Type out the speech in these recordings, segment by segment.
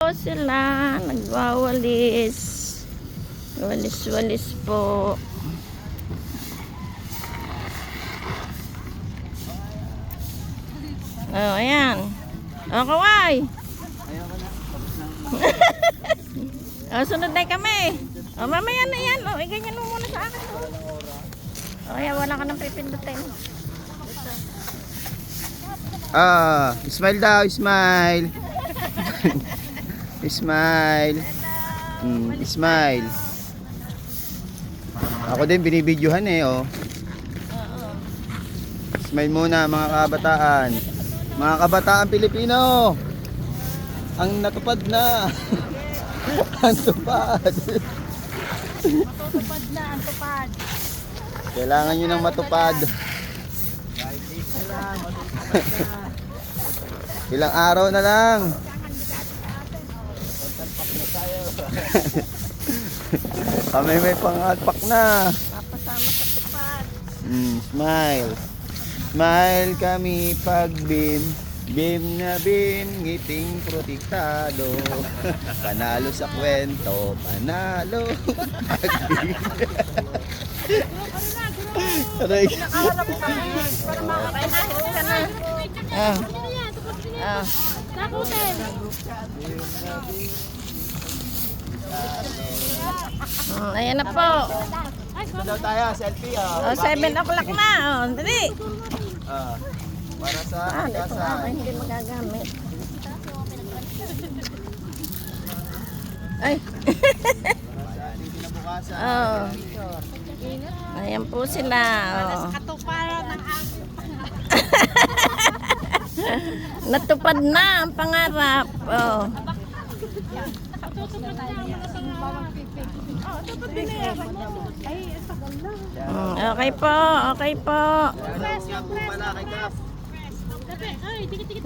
po sila. Nagwawalis. Walis-walis po. Oh, ayan. Oh, kaway. Oh, sunod na kami. Oh, mamaya na yan. Oh, ganyan mo muna sa akin. Oh, ayan, wala ka nang pipindutin. Smile daw, smile. Smile. Smile. Ako din binibidyohan oh. Smile muna mga kabataan. Mga kabataan Pilipino. Ang natupad na. Ang tupad. Matutupad na, ang tupad. Kailangan nyo ng matupad. Ilang araw na lang. Kami may pangalpak na. Papasama sa tupad. Smile. Smile kami pag bim. Bim na bim, ngiting protektado. Panalo sa kwento, panalo. Pag bim. Aray. Nakaharap kami. Para makakainahit ka na. Takutin. Ayan na po. Ito daw tayo, selfie Oh, 7 o'clock na. Oh, dali. Para sa Ito nga, hindi magagamit. Ay. Oh. Ayan po sila. Oh. Natupad na ang pangarap. Oh. Okay po, okay po.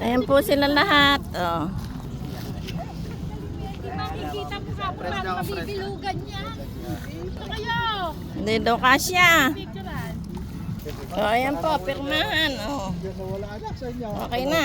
Ayan po sila lahat. Oh. Makikita mo ka po parang mabibilugan niya. Ito kayo. Hindi daw kasya. Picturean. Oh, ayan po, pirmahan. Oh. Okay na.